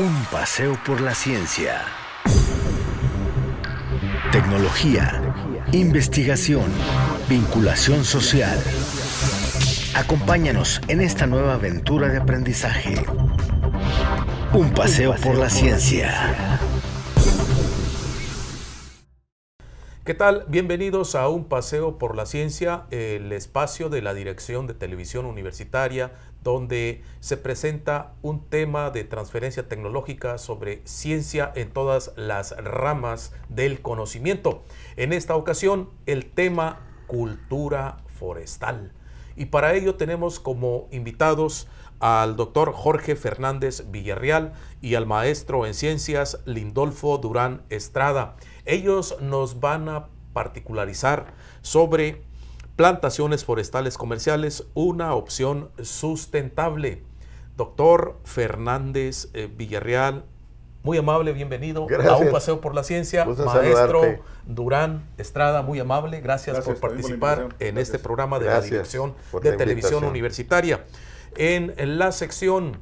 Un paseo por la ciencia. Tecnología, investigación, vinculación social. Acompáñanos en esta nueva aventura de aprendizaje. Un paseo por la ciencia. ¿Qué tal? Bienvenidos a Un Paseo por la Ciencia, el espacio de la Dirección de Televisión Universitaria, donde se presenta un tema de transferencia tecnológica sobre ciencia en todas las ramas del conocimiento. En esta ocasión, el tema cultura forestal. Y para ello tenemos como invitados al doctor Jorge Fernández Villarreal y al maestro en ciencias Lindolfo Durán Estrada. Ellos nos van a particularizar sobre plantaciones forestales comerciales, una opción sustentable. Doctor Fernández Villarreal, muy amable, bienvenido. Gracias. A Un Paseo por la Ciencia. Gusto Maestro saludarte. Durán Estrada, muy amable, gracias por participar en este programa de la Dirección de Televisión Universitaria. En la sección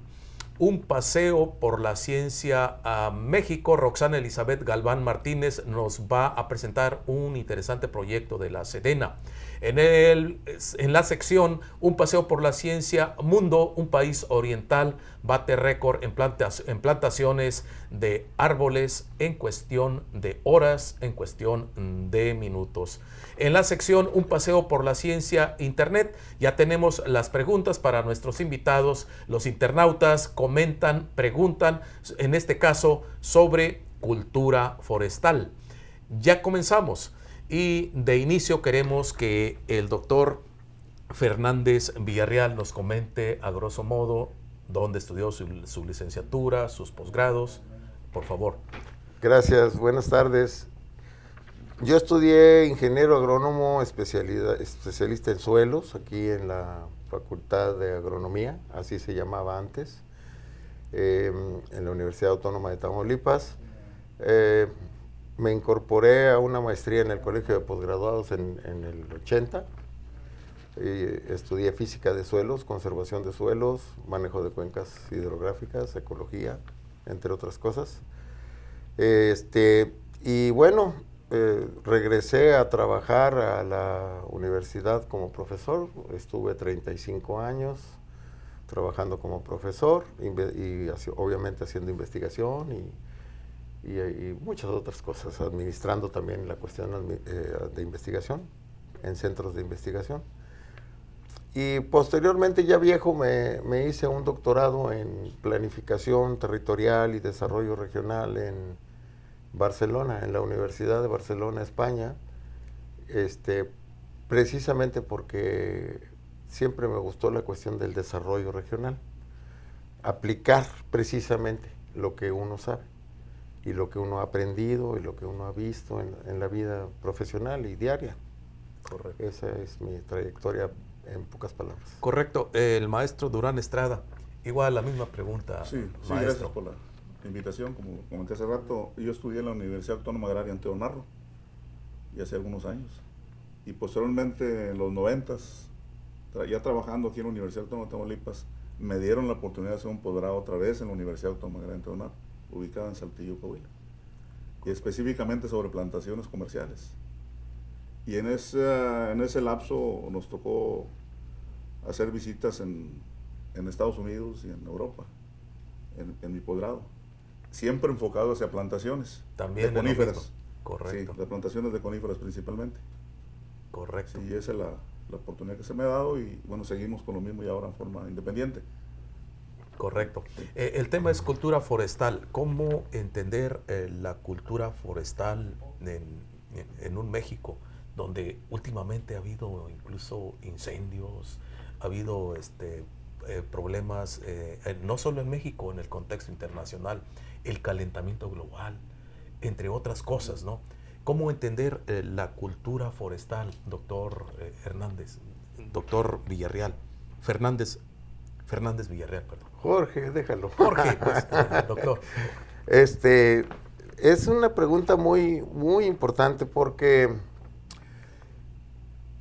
Un Paseo por la Ciencia a México, Roxana Elizabeth Galván Martínez nos va a presentar un interesante proyecto de la Sedena. En la sección Un Paseo por la Ciencia Mundo, un país oriental bate récord en plantaciones de árboles en cuestión de horas, en cuestión de minutos. En la sección Un Paseo por la Ciencia Internet ya tenemos las preguntas para nuestros invitados. Los internautas comentan, preguntan, en este caso sobre cultura forestal. Ya comenzamos. Y de inicio queremos que el doctor Fernández Villarreal nos comente a grosso modo dónde estudió su licenciatura, sus posgrados, por favor. Gracias, buenas tardes. Yo estudié ingeniero agrónomo especialista en suelos aquí en la Facultad de Agronomía, así se llamaba antes, en la Universidad Autónoma de Tamaulipas. Me incorporé a una maestría en el Colegio de Posgraduados en el 80. Estudié física de suelos, conservación de suelos, manejo de cuencas hidrográficas, ecología, entre otras cosas. Y bueno, regresé a trabajar a la universidad como profesor. Estuve 35 años trabajando como profesor y obviamente haciendo investigación y muchas otras cosas, administrando también la cuestión de investigación en centros de investigación. Y posteriormente, ya viejo, me hice un doctorado en planificación territorial y desarrollo regional en Barcelona, en la Universidad de Barcelona, España, precisamente porque siempre me gustó la cuestión del desarrollo regional, aplicar precisamente lo que uno sabe y lo que uno ha aprendido y lo que uno ha visto en la vida profesional y diaria. Correcto. Esa es mi trayectoria en pocas palabras. Correcto. El maestro Durán Estrada, igual la misma pregunta, Sí, maestro. gracias por la invitación. Como comenté hace rato, yo estudié en la Universidad Autónoma Agraria en Teonarro, y hace algunos años. Y posteriormente, en los 90s, ya trabajando aquí en la Universidad Autónoma de Tamaulipas, me dieron la oportunidad de hacer un posgrado otra vez en la Universidad Autónoma Agraria en Teonarro, ubicada en Saltillo, Coahuila, y específicamente sobre plantaciones comerciales. Y en ese lapso nos tocó hacer visitas en Estados Unidos y en Europa, en mi posgrado, siempre enfocado hacia plantaciones También de coníferas. Correcto. Sí, de plantaciones de coníferas principalmente. Correcto. Y esa es la oportunidad que se me ha dado, y bueno, seguimos con lo mismo y ahora en forma independiente. Correcto. El tema es cultura forestal. ¿Cómo entender la cultura forestal en un México donde últimamente ha habido incluso incendios, ha habido problemas, no solo en México, en el contexto internacional, el calentamiento global, entre otras cosas, ¿no? ¿Cómo entender la cultura forestal, doctor Hernández, doctor Villarreal, Fernández Villarreal, perdón? Jorge, déjalo. Jorge, pues, doctor. Es una pregunta muy, muy importante porque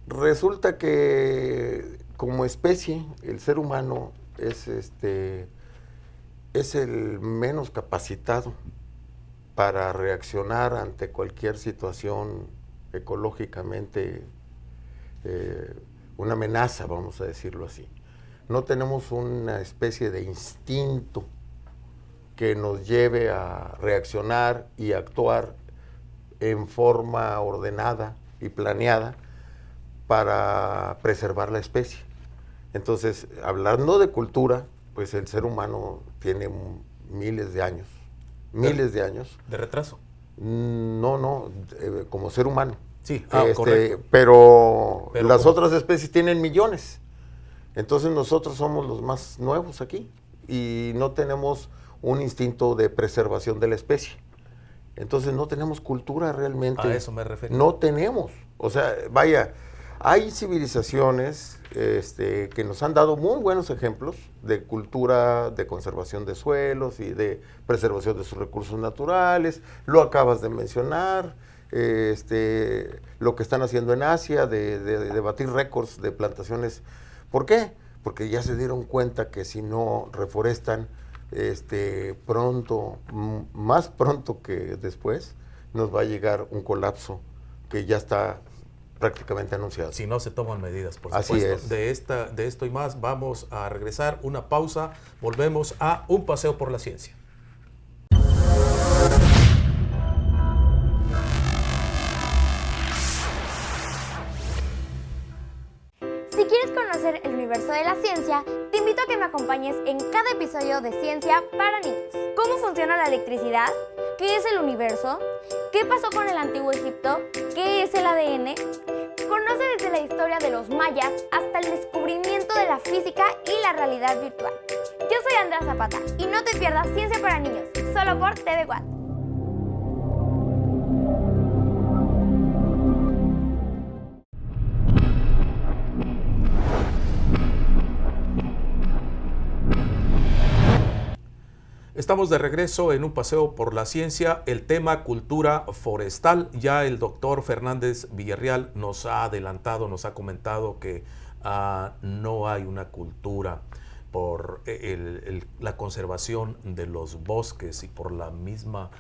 resulta que como especie, el ser humano es es el menos capacitado para reaccionar ante cualquier situación ecológicamente, una amenaza, vamos a decirlo así. No tenemos una especie de instinto que nos lleve a reaccionar y actuar en forma ordenada y planeada para preservar la especie. Entonces, hablando de cultura, pues el ser humano tiene miles de años. ¿De retraso? No, como ser humano. Sí, correcto. Pero las otras especies tienen millones. Entonces nosotros somos los más nuevos aquí y no tenemos un instinto de preservación de la especie. Entonces no tenemos cultura realmente. A eso me refiero. No tenemos. O sea, vaya, hay civilizaciones que nos han dado muy buenos ejemplos de cultura, de conservación de suelos y de preservación de sus recursos naturales. Lo acabas de mencionar. Lo que están haciendo en Asia de batir récords de plantaciones. ¿Por qué? Porque ya se dieron cuenta que si no reforestan pronto, más pronto que después, nos va a llegar un colapso que ya está prácticamente anunciado. Si no se toman medidas, por Así supuesto. es. De esto y más vamos a regresar, una pausa, volvemos a Un Paseo por la Ciencia. Si quieres conocer el universo de la ciencia, te invito a que me acompañes en cada episodio de Ciencia para Niños. ¿Cómo funciona la electricidad? ¿Qué es el universo? ¿Qué pasó con el antiguo Egipto? ¿Qué es el ADN? Conoce desde la historia de los mayas hasta el descubrimiento de la física y la realidad virtual. Yo soy Andrea Zapata y no te pierdas Ciencia para Niños, solo por TV Watt. Estamos de regreso en Un Paseo por la Ciencia, el tema cultura forestal. Ya el doctor Fernández Villarreal nos ha adelantado, nos ha comentado que no hay una cultura por la conservación de los bosques y por la misma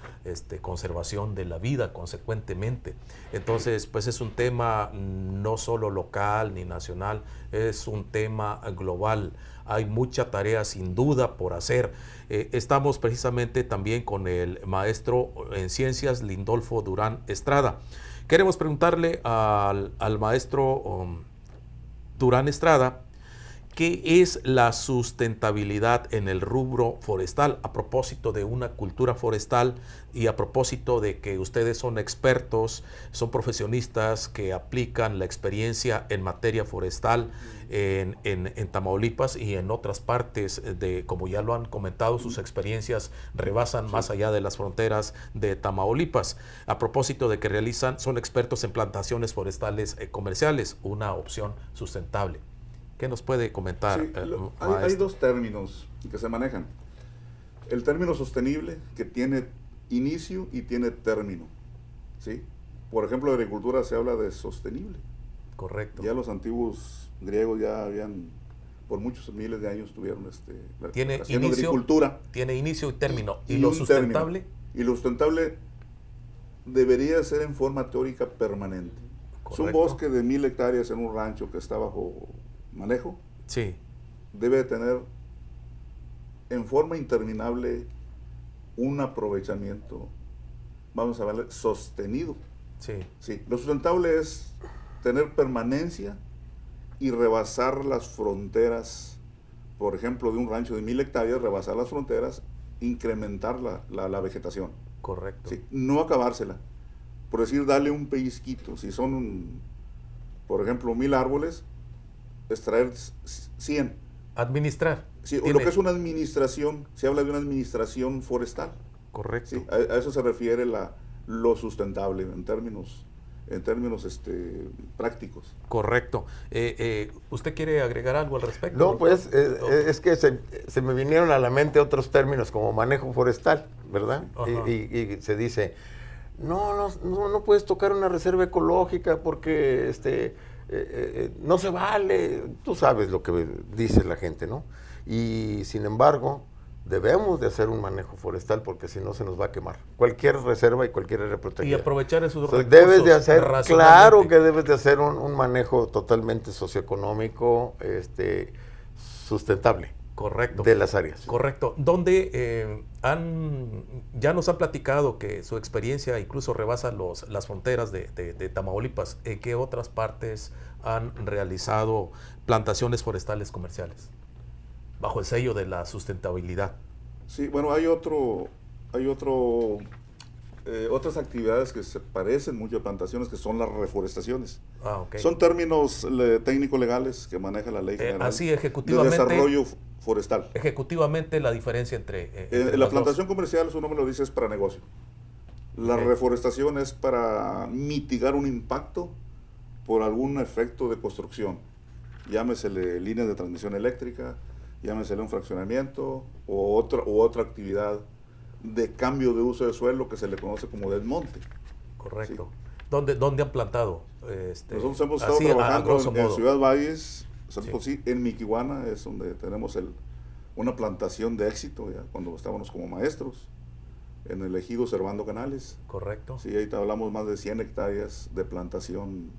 conservación de la vida consecuentemente. Entonces, pues es un tema no solo local ni nacional, es un tema global. Hay mucha tarea sin duda por hacer. Estamos precisamente también con el maestro en ciencias Lindolfo Durán Estrada. Queremos preguntarle al maestro Durán Estrada qué es la sustentabilidad en el rubro forestal, a propósito de una cultura forestal y a propósito de que ustedes son expertos, son profesionistas que aplican la experiencia en materia forestal en Tamaulipas y en otras partes como ya lo han comentado, sus experiencias rebasan más allá de las fronteras de Tamaulipas. A propósito de que son expertos en plantaciones forestales comerciales, una opción sustentable. ¿Qué nos puede comentar? Sí, hay dos términos que se manejan. El término sostenible, que tiene inicio y tiene término. ¿Sí? Por ejemplo, en agricultura se habla de sostenible. Correcto. Ya los antiguos griegos ya habían, por muchos miles de años, tuvieron tiene haciendo inicio, agricultura. Tiene inicio y término. ¿Y lo sustentable? Y lo sustentable debería ser en forma teórica permanente. Correcto. Es un bosque de 1000 hectáreas en un rancho que está bajo manejo, sí, debe tener en forma interminable un aprovechamiento, vamos a verle, sostenido. Sí. Sí. Lo sustentable es tener permanencia y rebasar las fronteras, por ejemplo, de un rancho de 1000 hectáreas, rebasar las fronteras, incrementar la vegetación. Correcto. Sí. No acabársela. Por decir, darle un pellizquito. Si son, por ejemplo, 1000 árboles, extraer 100. Administrar. Sí, lo que es una administración, se habla de una administración forestal. Correcto. Sí, a eso se refiere lo sustentable en términos prácticos. Correcto. ¿Usted quiere agregar algo al respecto? No, pues es que se me vinieron a la mente otros términos como manejo forestal, ¿verdad? Y se dice, no puedes tocar una reserva ecológica porque no se vale. Tú sabes lo que dice la gente, ¿no? Y sin embargo, debemos de hacer un manejo forestal porque si no se nos va a quemar. Cualquier reserva y cualquier área protegida. Y aprovechar esos recursos. Debes de hacer, claro que debes de hacer un manejo totalmente socioeconómico, sustentable. Correcto. De las áreas. Correcto. Donde ya nos han platicado que su experiencia incluso rebasa las fronteras de Tamaulipas. ¿En qué otras partes han realizado plantaciones forestales comerciales bajo el sello de la sustentabilidad? Sí, bueno, hay otras actividades que se parecen mucho a plantaciones, que son las reforestaciones. Okay. Son términos técnico-legales que maneja la Ley General así ejecutivamente, de Desarrollo Forestal. Ejecutivamente, la diferencia entre la plantación comercial, su nombre lo dice, es para negocio. La reforestación es para mitigar un impacto por algún efecto de construcción. Llámesele líneas de transmisión eléctrica, llámesele un fraccionamiento o otra actividad de cambio de uso de suelo que se le conoce como desmonte. Correcto. ¿Sí? ¿Dónde han plantado? Nosotros hemos estado trabajando en Ciudad Valles, en Miquihuana, es donde tenemos una plantación de éxito, ya cuando estábamos como maestros, en el ejido Servando Canales. Correcto. Sí, ahí hablamos más de 100 hectáreas de plantación,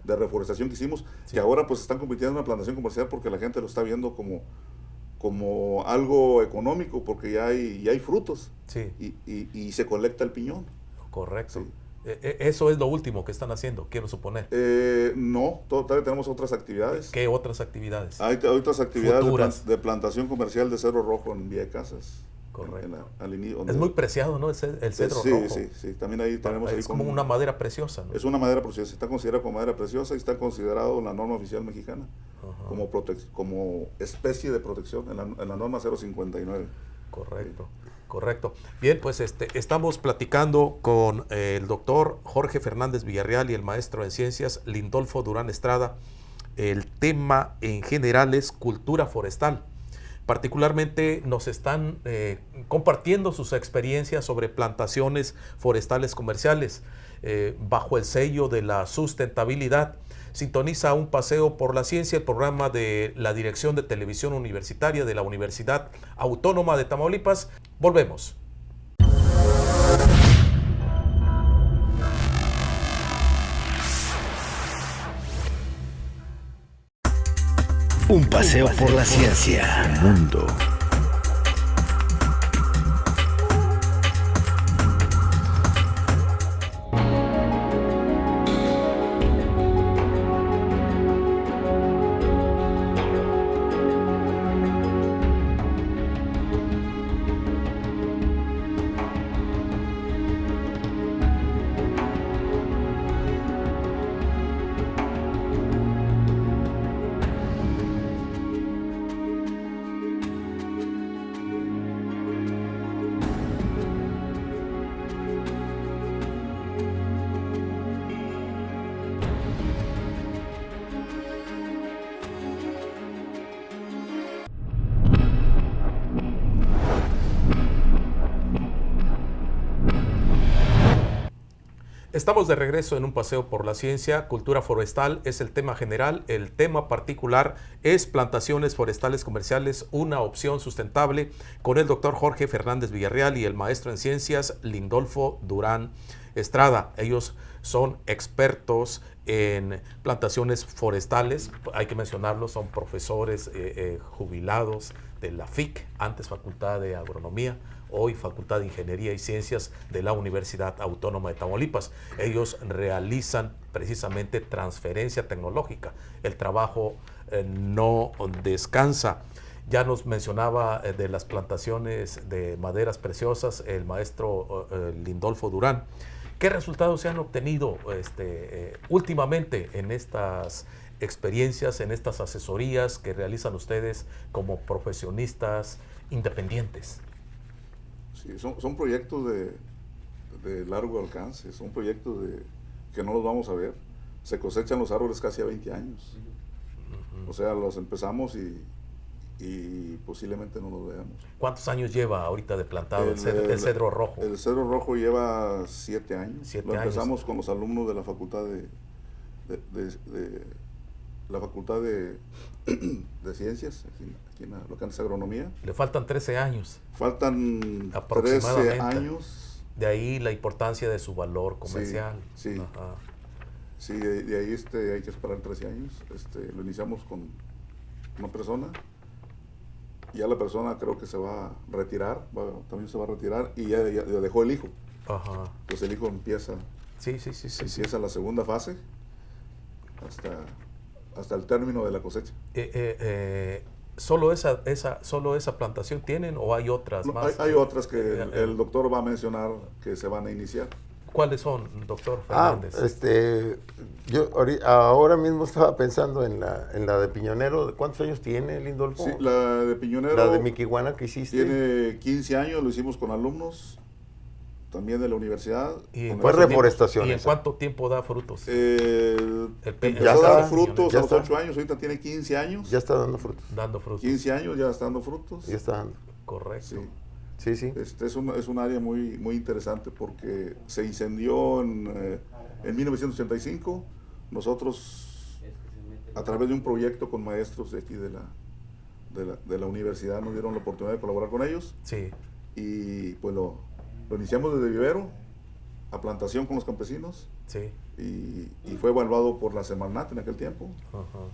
de reforestación que hicimos, que ahora pues están convirtiendo en una plantación comercial porque la gente lo está viendo como algo económico, porque ya hay frutos. Sí. Y se colecta el piñón. Correcto. Sí. Eso es lo último que están haciendo, quiero suponer. No, todavía tenemos otras actividades. ¿Qué otras actividades? Hay otras actividades de plantación comercial de cedro rojo en Villa de Casas. Correcto. Al inicio, es muy preciado, ¿no? El cedro rojo. Sí. También ahí tenemos... Es como una madera preciosa, ¿no? Es una madera preciosa. Está considerada como madera preciosa y está considerado en la norma oficial mexicana como especie de protección en la norma 059. Correcto. Correcto. Bien, pues estamos platicando con el doctor Jorge Fernández Villarreal y el maestro en ciencias Lindolfo Durán Estrada. El tema en general es cultura forestal. Particularmente nos están compartiendo sus experiencias sobre plantaciones forestales comerciales bajo el sello de la sustentabilidad. Sintoniza Un Paseo por la Ciencia, el programa de la Dirección de Televisión Universitaria de la Universidad Autónoma de Tamaulipas. Volvemos. Un paseo por la ciencia. Mundo. Estamos de regreso en Un Paseo por la Ciencia. Cultura forestal es el tema general. El tema particular es plantaciones forestales comerciales, una opción sustentable, con el doctor Jorge Fernández Villarreal y el maestro en ciencias Lindolfo Durán Estrada. Ellos son expertos en plantaciones forestales. Hay que mencionarlo, son profesores jubilados de la FIC, antes Facultad de Agronomía, hoy Facultad de Ingeniería y Ciencias de la Universidad Autónoma de Tamaulipas. Ellos realizan precisamente transferencia tecnológica. El trabajo no descansa. Ya nos mencionaba de las plantaciones de maderas preciosas el maestro Lindolfo Durán. ¿Qué resultados se han obtenido últimamente en estas experiencias, en estas asesorías que realizan ustedes como profesionistas independientes? Sí, son proyectos de largo alcance, son proyectos que no los vamos a ver. Se cosechan los árboles casi a 20 años. O sea, los empezamos y posiblemente no los veamos. ¿Cuántos años lleva ahorita de plantado el cedro rojo? El cedro rojo lleva 7 años. 7 lo empezamos años. con los alumnos de la Facultad la Facultad de Ciencias, aquí en lo que es agronomía. Le faltan 13 años. Faltan 13 años. De ahí la importancia de su valor comercial. Sí, sí. Ajá. Sí, de ahí hay que esperar 13 años. Lo iniciamos con una persona. Ya la persona creo que se va a retirar, también se va a retirar, y ya dejó el hijo. Ajá. Pues el hijo empieza la segunda fase hasta el término de la cosecha. ¿Solo esa plantación tienen o hay otras más? Hay otras que el doctor va a mencionar que se van a iniciar. ¿Cuáles son, doctor Fernández? Yo ahora mismo estaba pensando en la de Piñonero. ¿Cuántos años tiene, Lindolfo? Sí, la de Piñonero. La de Miquihuana que hiciste. Tiene 15 años, lo hicimos con alumnos también de la universidad. Fue reforestación. ¿Y en cuánto tiempo da frutos? Empezó a dar frutos a los 8 años, ahorita tiene 15 años. Ya está dando frutos. 15 años ya está dando frutos. Ya está dando. Correcto. Sí. Sí. Es un área muy, muy interesante porque se incendió en 1985. Nosotros, a través de un proyecto con maestros de aquí de la universidad, nos dieron la oportunidad de colaborar con ellos. Sí. Y pues lo iniciamos desde vivero a plantación con los campesinos. Sí. Y fue evaluado por la Semarnat en aquel tiempo. Ajá.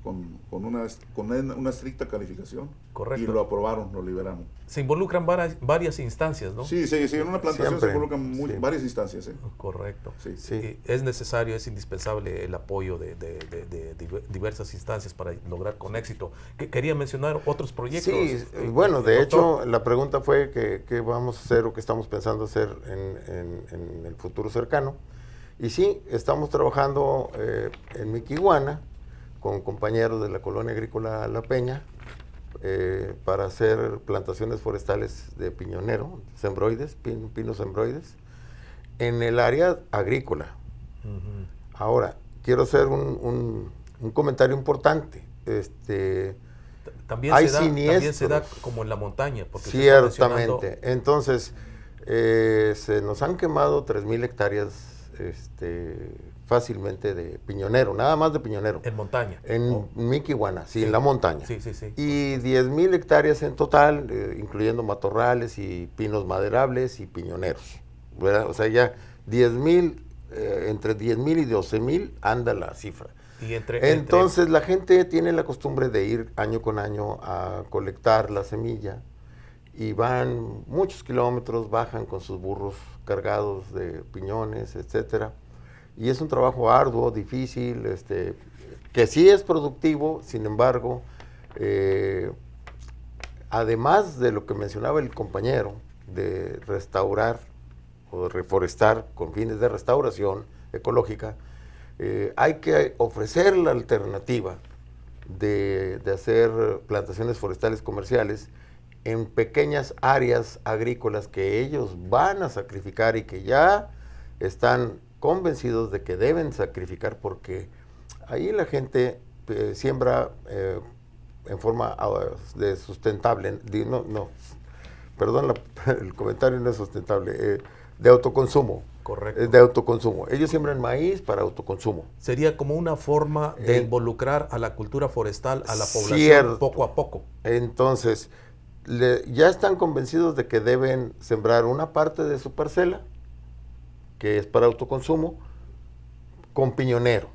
Con una estricta calificación. Correcto. Y lo aprobaron, lo liberaron. Se involucran varias instancias, ¿no? Sí, en una plantación se involucran varias instancias. Correcto. Sí. Es necesario, es indispensable el apoyo de diversas instancias para lograr con éxito. ¿Quería mencionar otros proyectos? Sí, bueno, de hecho, la pregunta fue qué vamos a hacer o qué estamos pensando hacer en el futuro cercano. Y sí, estamos trabajando en Miquihuana con compañeros de la Colonia Agrícola La Peña para hacer plantaciones forestales de piñonero, sembroides, pinos sembroides, en el área agrícola. Uh-huh. Ahora, quiero hacer un comentario importante. También se da como en la montaña. Porque ciertamente. Entonces, se nos han quemado 3,000 hectáreas fácilmente de piñonero, nada más de piñonero. En montaña. En Miquihuana, sí, en la montaña. Sí. Y 10,000 hectáreas en total, incluyendo matorrales y pinos maderables y piñoneros, ¿verdad? O sea, ya 10,000, entre 10,000 y 12,000 anda la cifra. Entonces la gente tiene la costumbre de ir año con año a colectar la semilla y van muchos kilómetros, bajan con sus burros cargados de piñones, etcétera. Y es un trabajo arduo, difícil, que sí es productivo, sin embargo, además de lo que mencionaba el compañero, de restaurar o de reforestar con fines de restauración ecológica, hay que ofrecer la alternativa de hacer plantaciones forestales comerciales en pequeñas áreas agrícolas que ellos van a sacrificar y que ya están convencidos de que deben sacrificar, porque ahí la gente siembra en forma de sustentable, perdón, el comentario no es sustentable, de autoconsumo. Correcto. De autoconsumo. Ellos siembran maíz para autoconsumo. Sería como una forma de involucrar a la cultura forestal a la población poco a poco. Entonces, ya están convencidos de que deben sembrar una parte de su parcela, que es para autoconsumo, con piñonero,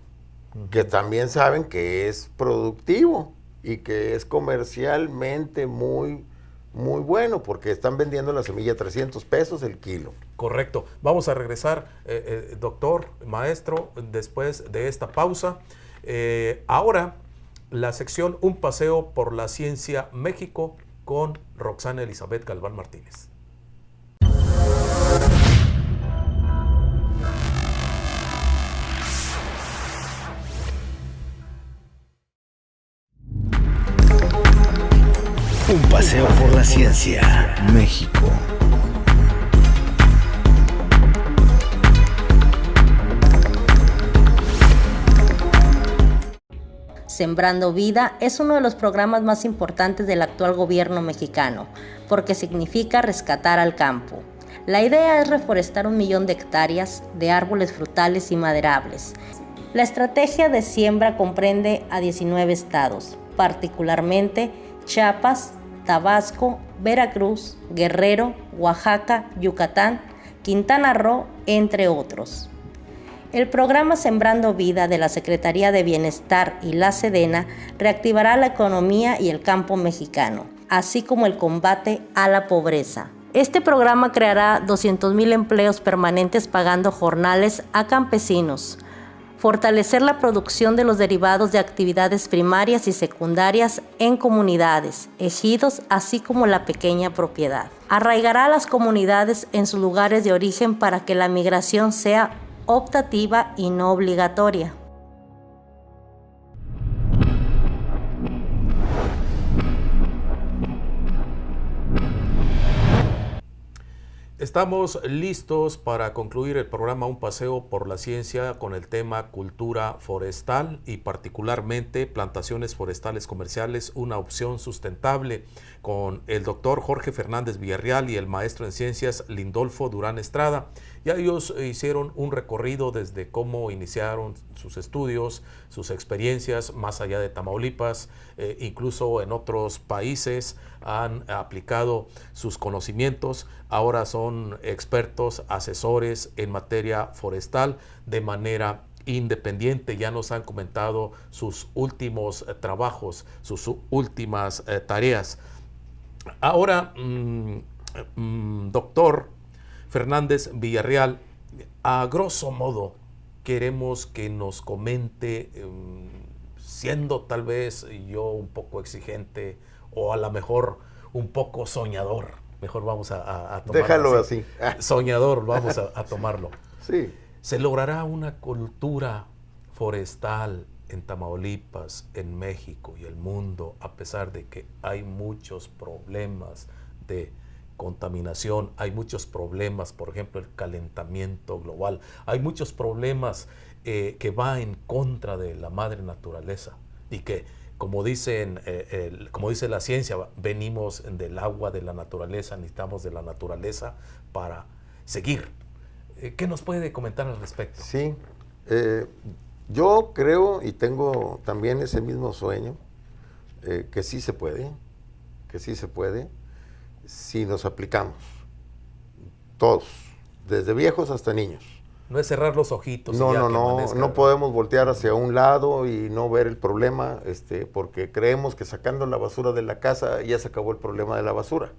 que también saben que es productivo y que es comercialmente muy, muy bueno, porque están vendiendo la semilla a 300 pesos el kilo. Correcto. Vamos a regresar, doctor, maestro, después de esta pausa. Ahora, la sección Un Paseo por la Ciencia México con Roxana Elizabeth Galván Martínez. Un paseo por la ciencia, México. Sembrando Vida es uno de los programas más importantes del actual gobierno mexicano, porque significa rescatar al campo. La idea es reforestar 1 millón de hectáreas de árboles frutales y maderables. La estrategia de siembra comprende a 19 estados, particularmente Chiapas, Tabasco, Veracruz, Guerrero, Oaxaca, Yucatán, Quintana Roo, entre otros. El programa Sembrando Vida de la Secretaría de Bienestar y la Sedena reactivará la economía y el campo mexicano, así como el combate a la pobreza. Este programa creará 200,000 empleos permanentes pagando jornales a campesinos, fortalecer la producción de los derivados de actividades primarias y secundarias en comunidades, ejidos, así como la pequeña propiedad. Arraigará a las comunidades en sus lugares de origen para que la migración sea optativa y no obligatoria. Estamos listos para concluir el programa Un Paseo por la Ciencia con el tema cultura forestal y particularmente plantaciones forestales comerciales, una opción sustentable, con el doctor Jorge Fernández Villarreal y el maestro en ciencias Lindolfo Durán Estrada. Ya ellos hicieron un recorrido desde cómo iniciaron sus estudios, sus experiencias más allá de Tamaulipas, incluso en otros países han aplicado sus conocimientos. Ahora son expertos, asesores en materia forestal de manera independiente. Ya nos han comentado sus últimos trabajos, sus últimas tareas. Ahora, doctor Fernández Villarreal, a grosso modo queremos que nos comente, siendo tal vez yo un poco exigente o a lo mejor un poco soñador, mejor vamos a tomarlo. Déjalo así. Soñador, vamos a tomarlo. Sí. ¿Se logrará una cultura forestal en Tamaulipas, en México y el mundo, a pesar de que hay muchos problemas de contaminación, hay muchos problemas, por ejemplo, el calentamiento global, hay muchos problemas que va en contra de la madre naturaleza y que, como dice la ciencia, venimos del agua de la naturaleza, necesitamos de la naturaleza para seguir? ¿Qué nos puede comentar al respecto? Sí, yo creo y tengo también ese mismo sueño, que sí se puede, si nos aplicamos, todos, desde viejos hasta niños. No es cerrar los ojitos. No podemos voltear hacia un lado y no ver el problema, porque creemos que sacando la basura de la casa ya se acabó el problema de la basura.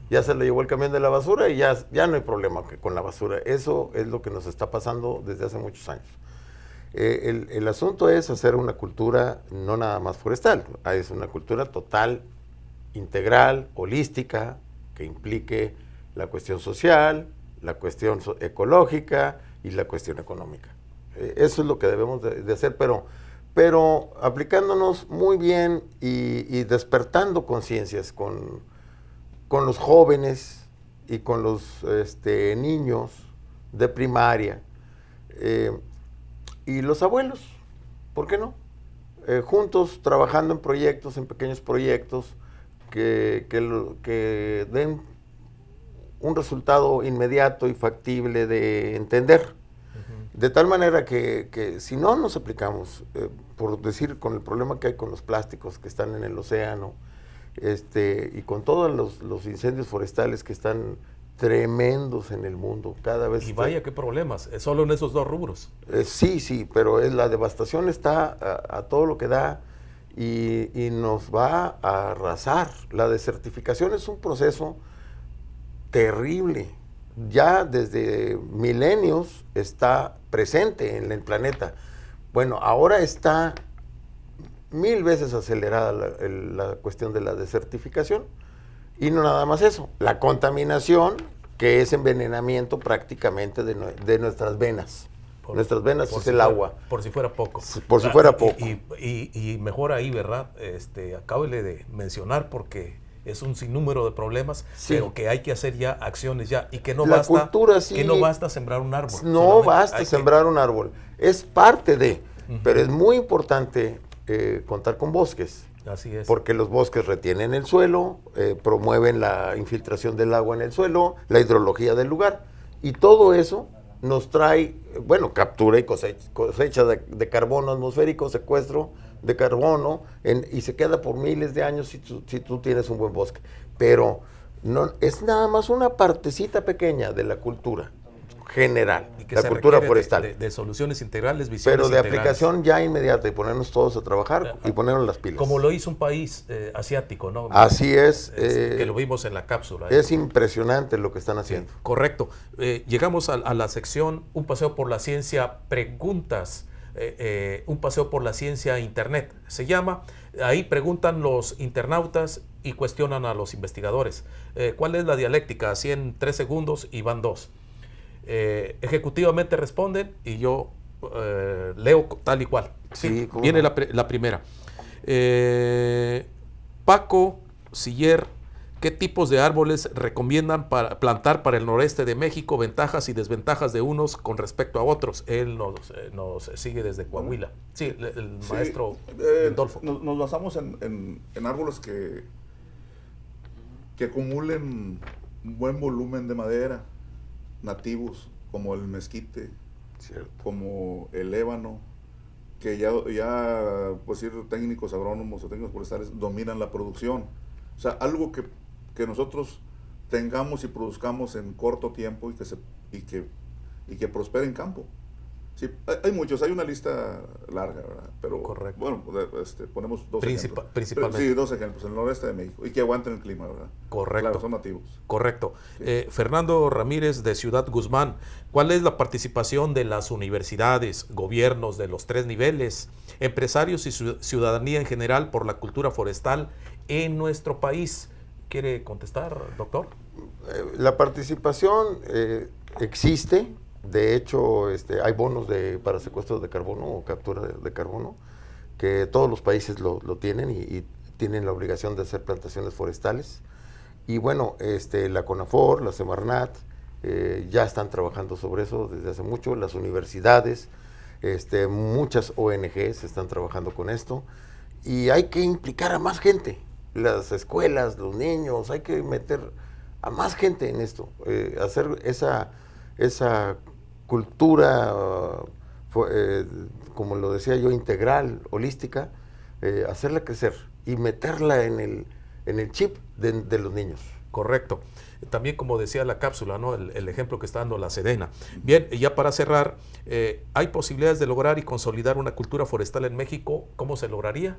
Ya se le llevó el camión de la basura y ya no hay problema con la basura. Eso es lo que nos está pasando desde hace muchos años. El asunto es hacer una cultura no nada más forestal, es una cultura total, integral, holística, que implique la cuestión social, la cuestión ecológica y la cuestión económica. Eso es lo que debemos de hacer, pero aplicándonos muy bien y despertando conciencias con los jóvenes y con los niños de primaria y los abuelos, ¿por qué no? Juntos trabajando en proyectos, en pequeños proyectos que den un resultado inmediato y factible de entender. Uh-huh. De tal manera que si no nos aplicamos, por decir, con el problema que hay con los plásticos que están en el océano, y con todos los incendios forestales que están tremendos en el mundo, cada vez... Y vaya qué problemas, solo en esos dos rubros. Sí, pero la devastación está a todo lo que da y nos va a arrasar. La desertificación es un proceso terrible. Ya desde milenios está presente en el planeta. Bueno, ahora está 1000 veces acelerada la cuestión de la desertificación. Y no nada más eso, la contaminación, que es envenenamiento prácticamente de nuestras venas. Nuestras venas es el agua. Por si fuera poco. Por si fuera poco. Y mejor ahí, ¿verdad? Acábele de mencionar, porque es un sinnúmero de problemas, sí, pero que hay que hacer ya acciones ya, y que no basta sembrar un árbol. No basta sembrar un árbol, es parte de, pero es muy importante contar con bosques. Así es. Porque los bosques retienen el suelo, promueven la infiltración del agua en el suelo, la hidrología del lugar, y todo eso nos trae, bueno, captura y cosecha de carbono atmosférico, secuestro de carbono, y se queda por miles de años si tú tienes un buen bosque. Pero no es nada más una partecita pequeña de la cultura general, y que la cultura forestal. De soluciones integrales, visiones pero de integrales. Aplicación ya inmediata, y ponernos todos a trabajar y ponernos las pilas. Como lo hizo un país asiático, ¿no? Así es. Que lo vimos en la cápsula. Es impresionante lo que están haciendo. Sí, correcto. Llegamos a la sección Un paseo por la ciencia, preguntas. Un paseo por la ciencia internet se llama. Ahí preguntan los internautas y cuestionan a los investigadores. ¿Cuál es la dialéctica? Así en 3 segundos y van 2. Ejecutivamente responden y yo leo tal y cual. Sí, viene la primera. Paco Siller, ¿qué tipos de árboles recomiendan para plantar para el noreste de México? Ventajas y desventajas de unos con respecto a otros. Él nos sigue desde Coahuila. Sí, el maestro Adolfo. Nos basamos en árboles que acumulen un buen volumen de madera, nativos, como el mezquite, cierto, como el ébano, que ya pues técnicos agrónomos o técnicos forestales dominan la producción. O sea, algo que nosotros tengamos y produzcamos en corto tiempo y que prospere en campo. Sí, hay muchos, hay una lista larga, ¿verdad? Pero correcto. Bueno, ponemos 2 ejemplos. Principalmente. Sí, 2 ejemplos, en el noreste de México, y que aguanten el clima, ¿verdad? Correcto. Claro, son nativos. Correcto. Sí. Fernando Ramírez de Ciudad Guzmán, ¿cuál es la participación de las universidades, gobiernos de los 3 niveles, empresarios y ciudadanía en general por la cultura forestal en nuestro país? ¿Quiere contestar, doctor? La participación existe. De hecho, hay bonos para secuestro de carbono o captura de carbono, que todos los países lo tienen y tienen la obligación de hacer plantaciones forestales. Y bueno, la CONAFOR, la Semarnat, ya están trabajando sobre eso desde hace mucho. Las universidades, muchas ONGs están trabajando con esto. Y hay que implicar a más gente, las escuelas, los niños, hay que meter a más gente en esto, hacer esa cultura, como lo decía yo, integral, holística, hacerla crecer y meterla en el chip de los niños. Correcto. También, como decía la cápsula, ¿no? El ejemplo que está dando la Sedena. Bien, ya para cerrar, ¿hay posibilidades de lograr y consolidar una cultura forestal en México? ¿Cómo se lograría?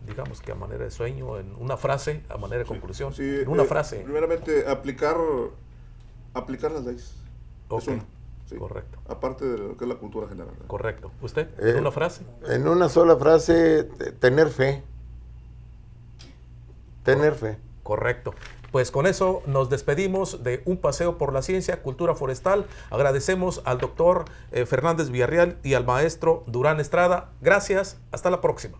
Digamos que a manera de sueño, en una frase, a manera de conclusión. Sí, en una frase. Primeramente, aplicar las leyes. Ok. Es uno. Sí. Correcto. Aparte de lo que es la cultura general. Correcto. ¿Usted? ¿En una frase? En una sola frase, tener fe. Tener fe. Correcto. Pues con eso nos despedimos de Un paseo por la ciencia, cultura forestal. Agradecemos al doctor Fernández Villarreal y al maestro Durán Estrada. Gracias. Hasta la próxima.